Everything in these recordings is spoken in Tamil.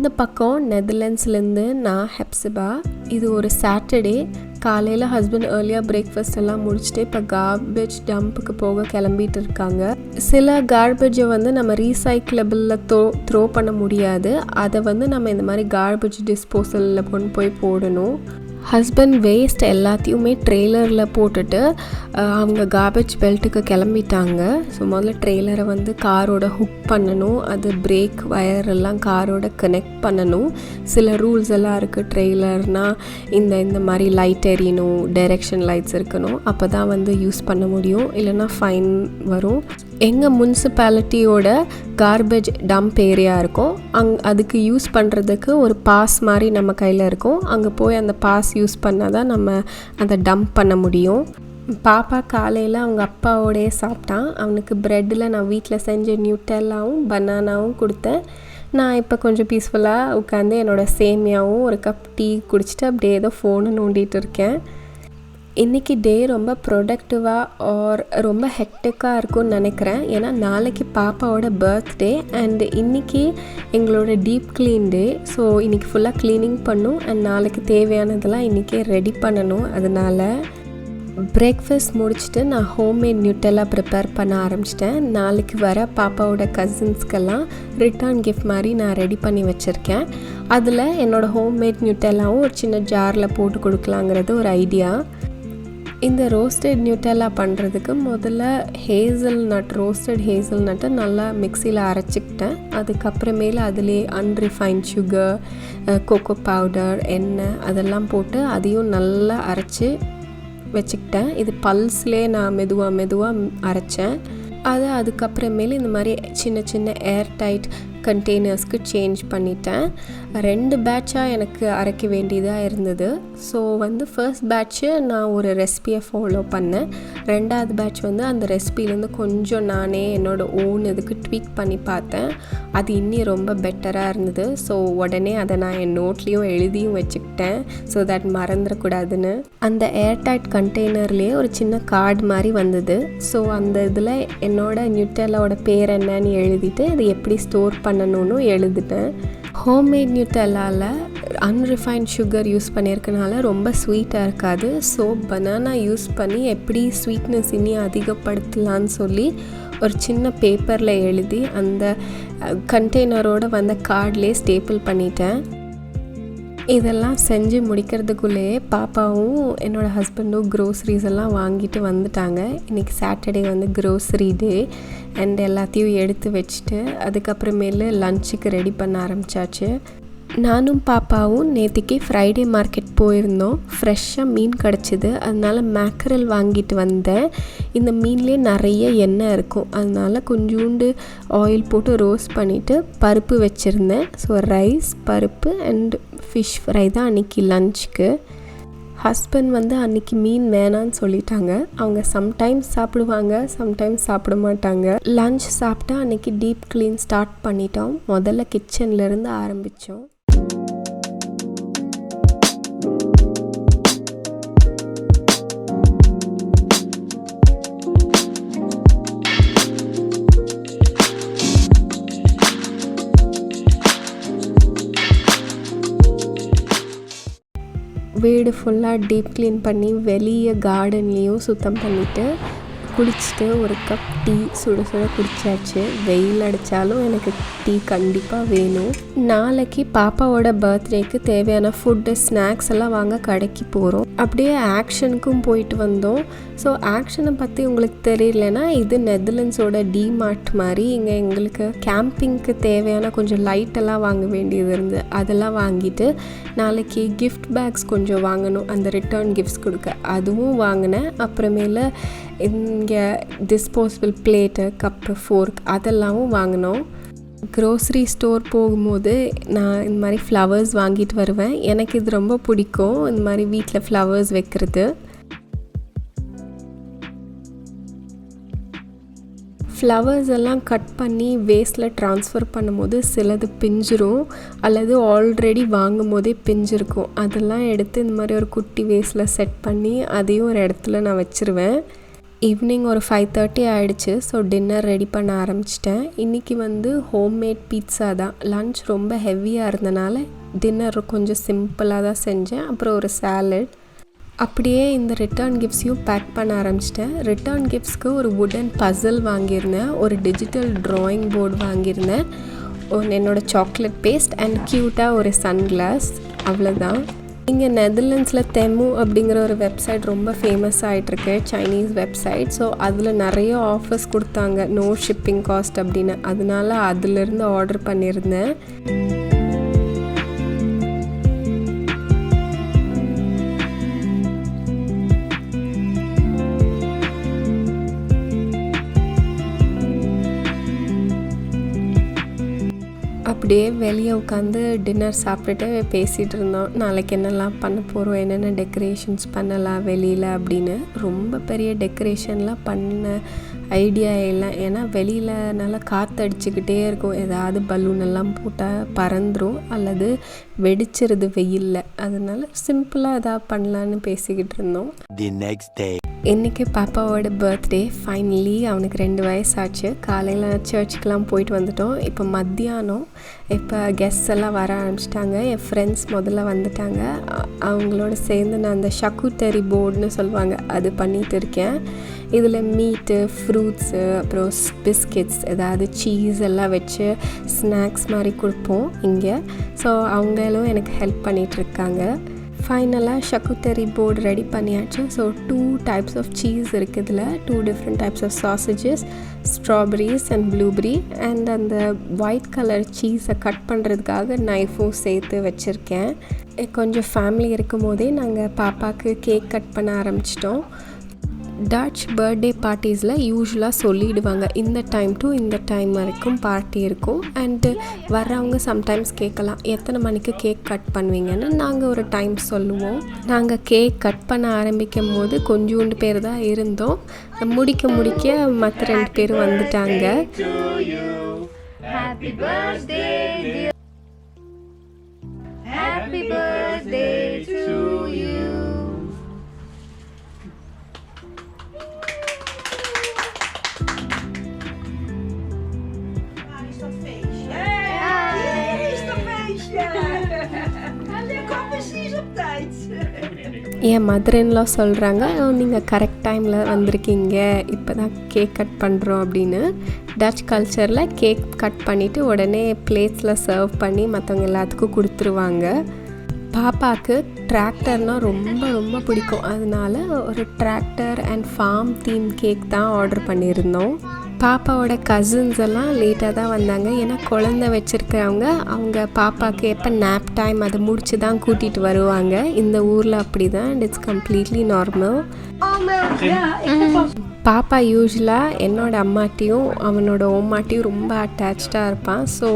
இந்த பக்கம் நெதர்லாண்ட்ஸ்லேருந்து நான் ஹெப்சிபா. இது ஒரு சாட்டர்டே காலையில் ஹஸ்பண்ட் ஏர்லியாக பிரேக்ஃபாஸ்ட் எல்லாம் முடிச்சுட்டு இப்போ கார்பேஜ் டம்புக்கு போக கிளம்பிட்டு இருக்காங்க. சில கார்பேஜை நம்ம ரீசைக்கிளபிளில் த்ரோ பண்ண முடியாது. அதை நம்ம இந்த மாதிரி கார்பேஜ் டிஸ்போசலில் கொண்டு போய் போடணும். ஹஸ்பண்ட் வேஸ்ட் எல்லாத்தையுமே ட்ரெய்லரில் போட்டுட்டு அவங்க கார்பேஜ் பெல்ட்டுக்கு கிளம்பிட்டாங்க. ஸோ முதல்ல ட்ரெய்லரை காரோட ஹுக் பண்ணணும். அது பிரேக் வயரெல்லாம் காரோட கனெக்ட் பண்ணணும். சில ரூல்ஸ் எல்லாம் இருக்குது. ட்ரெய்லர்னால் இந்த மாதிரி லைட் எரியணும், டைரெக்ஷன் லைட்ஸ் இருக்கணும். அப்போ தான் யூஸ் பண்ண முடியும், இல்லைன்னா ஃபைன் வரும். எங்கள் முனிசிபாலிட்டியோட கார்பேஜ் டம்ப் ஏரியா இருக்கும். அதுக்கு யூஸ் பண்ணுறதுக்கு ஒரு பாஸ் மாதிரி நம்ம கையில் இருக்கும். அங்கே போய் அந்த பாஸ் யூஸ் பண்ணால் தான் நம்ம அந்த டம்ப் பண்ண முடியும். பாப்பா காலையில் அவங்க அப்பாவோடையே சாப்பிட்டான். அவனுக்கு ப்ரெட்டில் நான் வீட்டில் செஞ்ச நியூட்டெல்லாவும் பனானாவும் கொடுத்தேன். நான் இப்போ கொஞ்சம் பீஸ்ஃபுல்லாக உட்காந்து என்னோடய சேமியாவும் ஒரு கப் டீ குடிச்சிட்டு அப்படியே ஏதோ ஃபோனை நோண்டிகிட்டு இருக்கேன். இன்றைக்கி டே ரொம்ப ப்ரொடக்டிவாக ரொம்ப ஹெக்டிக்காக இருக்கும்னு நினைக்கிறேன். ஏன்னா நாளைக்கு பாப்பாவோட பர்த்டே அண்ட் இன்றைக்கி எங்களோட டீப் க்ளீன் டே. ஸோ இன்றைக்கி ஃபுல்லாக க்ளீனிங் பண்ணும் அண்ட் நாளைக்கு தேவையானதெல்லாம் இன்றைக்கே ரெடி பண்ணணும். அதனால் பிரேக்ஃபாஸ்ட் முடிச்சுட்டு நான் ஹோம்மேட் நியூட்டெல்லா ப்ரிப்பேர் பண்ண ஆரம்பிச்சிட்டேன். நாளைக்கு வர பாப்பாவோட கசின்ஸ்க்கெல்லாம் ரிட்டர்ன் கிஃப்ட் மாதிரி நான் ரெடி பண்ணி வச்சுருக்கேன். அதில் என்னோடய ஹோம்மேட் நியூட்டெல்லாவும் ஒரு சின்ன ஜாரில் போட்டு கொடுக்கலாங்கிறது ஒரு ஐடியா. இந்த ரோஸ்டட் நியூட்டெல்லா பண்ணுறதுக்கு முதல்ல ரோஸ்டட் ஹேசல் நட்டை நல்லா மிக்சியில் அரைச்சிக்கிட்டேன். அதுக்கப்புறமேல அதிலே அன்ரிஃபைன்ட் சுகர், கோகோ பவுடர், எண்ணெய் அதெல்லாம் போட்டு அதையும் நல்லா அரைச்சி வச்சுக்கிட்டேன். இது பல்ஸ்லேயே நான் மெதுவாக அரைச்சேன். அதுக்கப்புறமேல இந்த மாதிரி சின்ன சின்ன ஏர் டைட் கண்டெய்னர்ஸ்க்கு சேஞ்ச் பண்ணிட்டேன். 2 பேட்சாக எனக்கு அரைக்க வேண்டியதாக இருந்தது. ஸோ ஃபர்ஸ்ட் பேட்ச்சு நான் ஒரு ரெசிபியை ஃபாலோ பண்ணேன். 2வது பேட்ச் அந்த ரெசிபிலேருந்து கொஞ்சம் நானே என்னோடய ஓன் இதுக்கு ட்வீக் பண்ணி பார்த்தேன். அது இன்னும் ரொம்ப பெட்டராக இருந்தது. ஸோ உடனே அதை நான் என் நோட்லேயும் எழுதியும் வச்சுக்கிட்டேன், ஸோ தட் மறந்துடக்கூடாதுன்னு. அந்த ஏர்டைட் கண்டெய்னர்லேயே ஒரு சின்ன கார்டு மாதிரி வந்தது. ஸோ அந்த இதில் என்னோடய நியூட்டெல்லாவோட பேர் என்னன்னு எழுதிட்டு இது எப்படி ஸ்டோர் பண்ணணும்னு எழுதிட்டேன். ஹோம்மேட் நியூட்டெல்லாவில் அன்ரிஃபைன்ட் சுகர் யூஸ் பண்ணியிருக்கனால ரொம்ப ஸ்வீட்டாக இருக்காது. ஸோ பனானா யூஸ் பண்ணி எப்படி ஸ்வீட்னஸ் இன்னும் அதிகப்படுத்தலான்னு சொல்லி ஒரு சின்ன பேப்பரில் எழுதி அந்த கண்டெய்னரோட கார்ட்லேயே ஸ்டேப்பிள் பண்ணிட்டேன். இதெல்லாம் செஞ்சு முடிக்கிறதுக்குள்ளேயே பாப்பாவும் என்னோடய ஹஸ்பண்டும் க்ரோசரிஸ் எல்லாம் வாங்கிட்டு வந்துட்டாங்க. இன்றைக்கி சாட்டர்டே க்ரோசரி டே அண்ட் எல்லாத்தையும் எடுத்து வச்சுட்டு அதுக்கப்புறமேலு லஞ்சுக்கு ரெடி பண்ண ஆரம்பித்தாச்சு. நானும் பாப்பாவும் நேற்றுக்கு ஃப்ரைடே மார்க்கெட் போயிருந்தோம். ஃப்ரெஷ்ஷாக மீன் கிடச்சிது. அதனால் மேக்கரல் வாங்கிட்டு வந்தேன். இந்த மீன்லேயே நிறைய எண்ணெய் இருக்கும். அதனால் கொஞ்சோண்டு ஆயில் போட்டு ரோஸ்ட் பண்ணிவிட்டு பருப்பு வச்சுருந்தேன். ஸோ ரைஸ், பருப்பு அண்ட் ஃபிஷ் ஃப்ரை தான் அன்றைக்கி லஞ்சுக்கு. ஹஸ்பண்ட் அன்றைக்கி மீன் வேணான்னு சொல்லிட்டாங்க. அவங்க சம்டைம்ஸ் சாப்பிடுவாங்க, சம்டைம்ஸ் சாப்பிட மாட்டாங்க. லஞ்ச் சாப்பிட்டா அன்றைக்கி டீப் க்ளீன் ஸ்டார்ட் பண்ணிட்டோம். முதல்ல கிச்சன்லேருந்து ஆரம்பித்தோம். வீடு ஃபுல்லாக டீப் க்ளீன் பண்ணி வெளியே கார்டன்லேயும் சுத்தம் பண்ணிவிட்டு குளிச்சுட்டு ஒரு கப் டீ சுட குடித்தாச்சு. வெயில் அடித்தாலும் எனக்கு டீ கண்டிப்பாக வேணும். நாளைக்கு பாப்பாவோட பர்த்டேக்கு தேவையான ஃபுட்டு ஸ்நாக்ஸ் எல்லாம் வாங்க கடைக்கு போகிறோம். அப்படியே ஆக்ஷனுக்கும் போயிட்டு வந்தோம். ஸோ ஆக்ஷனை பற்றி உங்களுக்கு தெரியலனா இது நெதர்லாண்ட்ஸோட டிமார்ட் மாதிரி. இங்கே எங்களுக்கு கேம்பிங்க்கு தேவையான கொஞ்சம் லைட்டெல்லாம் வாங்க வேண்டியது இருந்து அதெல்லாம் வாங்கிட்டு நாளைக்கு கிஃப்ட் பேக்ஸ் கொஞ்சம் வாங்கணும், அந்த ரிட்டர்ன் கிஃப்ட்ஸ் கொடுக்க, அதுவும் வாங்கினேன். அப்புறமேல இங்கே டிஸ்போசபிள் பிளேட்டு, கப்பு, ஃபோர்க் அதெல்லாமும் வாங்கினோம். க்ரோசரி ஸ்டோர் போகும்போது நான் இந்த மாதிரி ஃப்ளவர்ஸ் வாங்கிட்டு வருவேன். எனக்கு இது ரொம்ப பிடிக்கும், இந்த மாதிரி வீட்டில் ஃப்ளவர்ஸ் வைக்கிறது. ஃப்ளவர்ஸ் எல்லாம் கட் பண்ணி வேஸ்ட்டில் ட்ரான்ஸ்ஃபர் பண்ணும்போது சிலது பிஞ்சிரும், அல்லது ஆல்ரெடி வாங்கும் போதே பிஞ்சிருக்கும். அதெல்லாம் எடுத்து இந்த மாதிரி ஒரு குட்டி வேஸ்ட்டில் செட் பண்ணி அதையும் ஒரு இடத்துல நான் வச்சுருவேன். ஈவினிங் ஒரு 5:30 ஆகிடுச்சு. ஸோ டின்னர் ரெடி பண்ண ஆரம்பிச்சிட்டேன். இன்றைக்கி ஹோம்மேட் பீட்ஸா தான். லன்ச் ரொம்ப ஹெவியாக இருந்தனால டின்னர் கொஞ்சம் சிம்பிளாக தான் செஞ்சேன். அப்புறம் ஒரு சாலட். அப்படியே இந்த ரிட்டர்ன் கிஃப்ட்ஸையும் பேக் பண்ண ஆரம்பிச்சிட்டேன். ரிட்டர்ன் கிஃப்ட்ஸ்க்கு ஒரு வுடன் பசில் வாங்கியிருந்தேன், ஒரு டிஜிட்டல் ட்ராயிங் போர்டு வாங்கியிருந்தேன், என்னோடய சாக்லேட் பேஸ்ட் அண்ட் க்யூட்டாக ஒரு சன்கிளாஸ். அவ்வளோதான். இங்கே நெதர்லாண்ட்ஸில் தெமு அப்படிங்கிற ஒரு வெப்சைட் ரொம்ப ஃபேமஸ் ஆகிட்டுருக்கு, சைனீஸ் வெப்சைட். ஸோ அதில் நிறைய ஆஃபர்ஸ் கொடுத்தாங்க, நோ ஷிப்பிங் காஸ்ட் அப்படின்னு. அதனால அதிலிருந்து ஆர்டர் பண்ணியிருந்தேன். அப்படியே வெளியே உட்காந்து டின்னர் சாப்பிட்டுட்டு பேசிகிட்டு இருந்தோம். நாளைக்கு என்னெல்லாம் பண்ண போகிறோம், என்னென்ன டெக்கரேஷன்ஸ் பண்ணலாம் வெளியில் அப்படின்னு. ரொம்ப பெரிய டெக்கரேஷன்லாம் பண்ண ஐடியா இல்லை, ஏன்னா வெளியில் நல்லா காற்றடிச்சிக்கிட்டே இருக்கும். ஏதாவது பலூன் எல்லாம் போட்டால் பறந்துடும் அல்லது வெடிச்சிருது வெயிலில். அதனால சிம்பிளாக எதாவது பண்ணலான்னு பேசிக்கிட்டு இருந்தோம். இன்றைக்கி பாப்பாவோட பர்த்டே. ஃபைனலி அவனுக்கு 2 வயசாச்சு. காலையில் சர்ச்சுக்கெலாம் போயிட்டு வந்துட்டோம். இப்போ மத்தியானம் இப்போ கெஸ்ட்ஸ் எல்லாம் வர ஆரம்பிச்சிட்டாங்க. என் ஃப்ரெண்ட்ஸ் முதல்ல வந்துட்டாங்க. அவங்களோட சேர்ந்து நான் அந்த ஷக்குட்டரி போர்டுன்னு சொல்லுவாங்க, அது பண்ணிகிட்டு இருக்கேன். இதில் மீட்டு, ஃப்ரூட்ஸு, அப்புறம் பிஸ்கெட்ஸ், ஏதாவது சீஸ் எல்லாம் வச்சு ஸ்நாக்ஸ் மாதிரி கொடுப்போம் இங்கே. ஸோ அவங்களும் எனக்கு ஹெல்ப் பண்ணிகிட்ருக்காங்க. ஃபைனலாக ஷக்குட்டரி போர்டு ரெடி பண்ணியாச்சு. ஸோ 2 டைப்ஸ் ஆஃப் சீஸ் இருக்குது இதில், 2 different types of sausages, strawberries and blueberry. And அந்த ஒயிட் கலர் சீஸை கட் பண்ணுறதுக்காக நைஃபும் சேர்த்து வச்சுருக்கேன். கொஞ்சம் ஃபேமிலி இருக்கும் போதே நாங்கள் பாப்பாவுக்கு கேக் கட் பண்ண ஆரம்பிச்சிட்டோம். டச் பர்த்டே பார்ட்டிஸில் யூஸ்வலாக சொல்லிவிடுவாங்க, இந்த டைம் டு இந்த டைம் வரைக்கும் பார்ட்டி இருக்கும். அண்டு வர்றவங்க சம்டைம்ஸ் கேட்கலாம், எத்தனை மணிக்கு கேக் கட் பண்ணுவீங்கன்னு. நாங்கள் ஒரு டைம் சொல்லுவோம். நாங்கள் கேக் கட் பண்ண ஆரம்பிக்கும் போது கொஞ்சோண்டு பேர் தான் இருந்தோம். முடிக்க மற்ற 2 பேர் வந்துட்டாங்க. Happy birthday to you. என் மதர்-இன்-லா சொல்கிறாங்க, நீங்கள் கரெக்ட் டைமில் வந்திருக்கீங்க, இப்போ தான் கேக் கட் பண்ணுறோம் அப்படின்னு. டச் கல்ச்சரில் கேக் கட் பண்ணிவிட்டு உடனே பிளேட்ஸில் சர்வ் பண்ணி மற்றவங்க எல்லாத்துக்கும் கொடுத்துருவாங்க. பாப்பாவுக்கு டிராக்டர்னால் ரொம்ப ரொம்ப பிடிக்கும். அதனால ஒரு tractor and farm theme cake தான் ஆர்டர் பண்ணியிருந்தோம். பாப்பாவோட கசின்ஸ் எல்லாம் லேட்டாக தான் வந்தாங்க. ஏன்னா குழந்தை வச்சுருக்கிறவங்க அவங்க பாப்பாவுக்கு எப்போ நேப் டைம் அதை முடிச்சு தான் கூட்டிகிட்டு வருவாங்க. இந்த ஊரில் அப்படி தான். And it's completely normal. பாப்பா யூஸ்வலாக என்னோட அம்மாட்டியும் அவனோட ஓமாட்டியும் ரொம்ப அட்டாச்சாக இருப்பான். ஸோ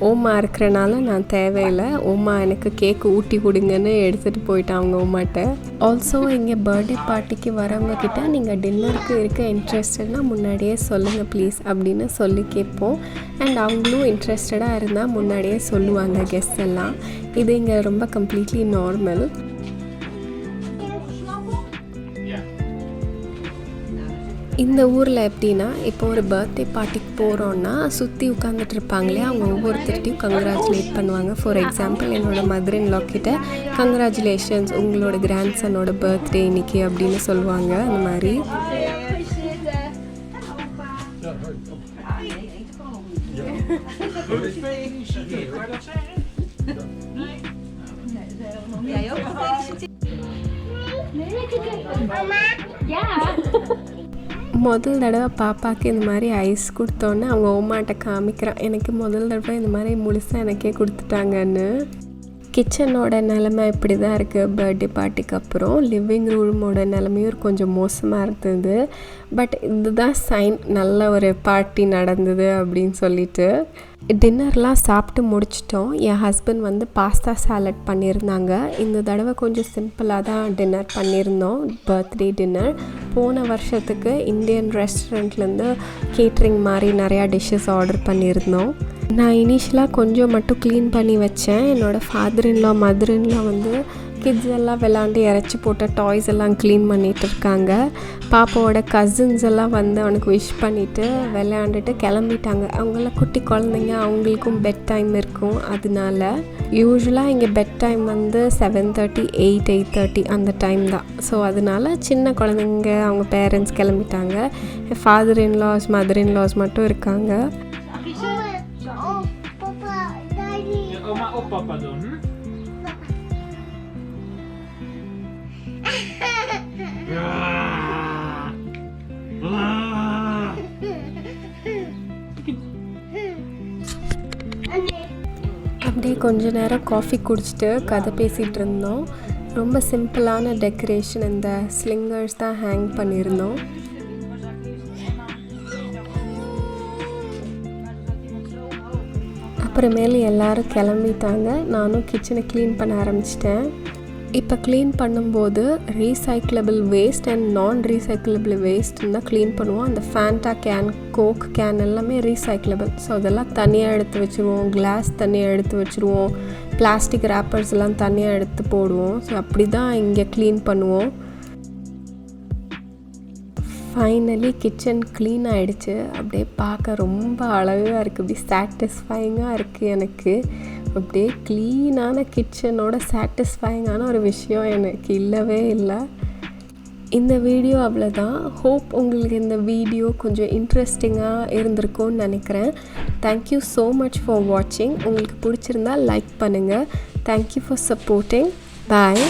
ஓமா இருக்கிறனால நான் தேவையில்லை, ஓமா எனக்கு கேக்கு ஊட்டி கொடுங்கன்னு எடுத்துகிட்டு போயிட்டான் அவங்க ஓமாட்ட. ஆல்சோ இங்கே பர்த்டே பார்ட்டிக்கு வரவங்கக்கிட்ட நீங்கள் டின்னருக்கு இருக்க இன்ட்ரெஸ்டட்னால் முன்னாடியே சொல்லுங்கள் ப்ளீஸ் அப்படின்னு சொல்லி கேட்போம். அண்ட் அவங்களும் இன்ட்ரெஸ்டடாக இருந்தால் முன்னாடியே சொல்லுவாங்க கெஸ்ட் எல்லாம். இது இங்கே ரொம்ப கம்ப்ளீட்லி நார்மல். இந்த ஊரில் எப்படின்னா, இப்போ ஒரு பர்த்டே பார்ட்டிக்கு போகிறோன்னா சுற்றி உட்காந்துட்டு இருப்பாங்களே, அவங்க ஒவ்வொருத்தர்ட்டையும் கங்க்ராச்சுலேட் பண்ணுவாங்க. ஃபார் எக்ஸாம்பிள் என்னோடய மதர்-இன்-லா கிட்ட கங்க்ராச்சுலேஷன்ஸ், உங்களோட கிராண்ட் சன்னோட பர்த்டே இன்னைக்கு அப்படின்னு சொல்லுவாங்க. அந்த மாதிரி முதல் தடவை பாப்பாவுக்கு இந்த மாதிரி ஐஸ் கொடுத்தோன்னே அவங்க ஓமாட்ட காமிக்கிறான், எனக்கு முதல் தடவை இந்த மாதிரி முழுசாக எனக்கே கொடுத்துட்டாங்கன்னு. கிச்சனோட நிலமை இப்படி தான் இருக்குது பர்த்டே பார்ட்டிக்கு அப்புறம். லிவிங் ரூமோட நிலமையும் கொஞ்சம் மோசமாக இருந்தது. பட் இதுதான் சைன் நல்ல ஒரு பார்ட்டி நடந்தது அப்படின்னு சொல்லிட்டு. டின்னர்லாம் சாப்பிட்டு முடிச்சிட்டோம். என் ஹஸ்பண்ட் பாஸ்தா சாலட் பண்ணியிருந்தாங்க. இந்த தடவை கொஞ்சம் சிம்பிளாக தான் டின்னர் பண்ணியிருந்தோம், பர்த்டே டின்னர். போன வருஷத்துக்கு இந்தியன் ரெஸ்டாரண்ட்லேருந்து கேட்ரிங் மாதிரி நிறையா டிஷ்ஷஸ் ஆர்டர் பண்ணியிருந்தோம். நான் இனிஷியலாக கொஞ்சம் மட்டும் க்ளீன் பண்ணி வச்சேன். என்னோடய ஃபாதர்-இன்-லா மதர்-இன்-லா கிட்ஸ் எல்லாம் விளாண்டு இறச்சி போட்ட டாய்ஸ் எல்லாம் க்ளீன் பண்ணிகிட்டு இருக்காங்க. பாப்பாவோட கசின்ஸ் எல்லாம் வந்து அவனுக்கு விஷ் பண்ணிவிட்டு விளையாண்டுட்டு கிளம்பிட்டாங்க. அவங்களாம் குட்டி குழந்தைங்க, அவங்களுக்கும் பெட் டைம் இருக்கும். அதனால யூஸ்வலாக இங்கே பெட் டைம் வந்து 7:30, 8:30 அந்த டைம் தான். ஸோ அதனால சின்ன குழந்தைங்க அவங்க பேரண்ட்ஸ் கிளம்பிட்டாங்க. ஃபாதர் இன்லாஸ், மதர் இன்லாஸ் மட்டும் இருக்காங்க. Oma och pappa då? அப்படியே கொஞ்ச நேரம் காஃபி குடிச்சிட்டு கதை பேசிகிட்டு இருந்தோம். ரொம்ப சிம்பிளான டெக்கரேஷன், இந்த ஸ்லிங்கர்ஸ் தான் ஹேங் பண்ணியிருந்தோம். அப்புறமேலே எல்லோரும் கிளம்பிட்டாங்க. நானும் கிச்சனை க்ளீன் பண்ண ஆரம்பிச்சிட்டேன். இப்போ க்ளீன் பண்ணும்போது ரீசைக்கிளபிள் வேஸ்ட் அண்ட் நான் ரீசைக்கிளபிள் வேஸ்ட்னு தான் க்ளீன் பண்ணுவோம். அந்த ஃபேண்டா கேன், கோக் கேன் எல்லாமே ரீசைக்கிளபிள். ஸோ அதெல்லாம் தனியாக எடுத்து வச்சுருவோம். கிளாஸ் தனியாக எடுத்து வச்சுருவோம். பிளாஸ்டிக் ரேப்பர்ஸ் எல்லாம் தனியாக எடுத்து போடுவோம். ஸோ அப்படி தான் இங்கே க்ளீன் பண்ணுவோம். ஃபைனலி கிச்சன் க்ளீன் ஆகிடுச்சு. அப்படியே பார்க்க ரொம்ப அழகாக இருக்குது. அப்படி சாட்டிஸ்ஃபைங்காக இருக்குது எனக்கு. அப்படியே க்ளீனான கிச்சனோட சாட்டிஸ்ஃபைங்கான ஒரு விஷயம் எனக்கு இல்லவே இல்லை. இந்த வீடியோ அவ்வளோதான். ஹோப் உங்களுக்கு இந்த வீடியோ கொஞ்சம் இன்ட்ரெஸ்டிங்காக இருந்திருக்கும்னு நினைக்கிறேன். தேங்க்யூ ஸோ மச் ஃபார் வாட்சிங். உங்களுக்கு பிடிச்சிருந்தா லைக் பண்ணுங்கள். Thank you for supporting. பாய்.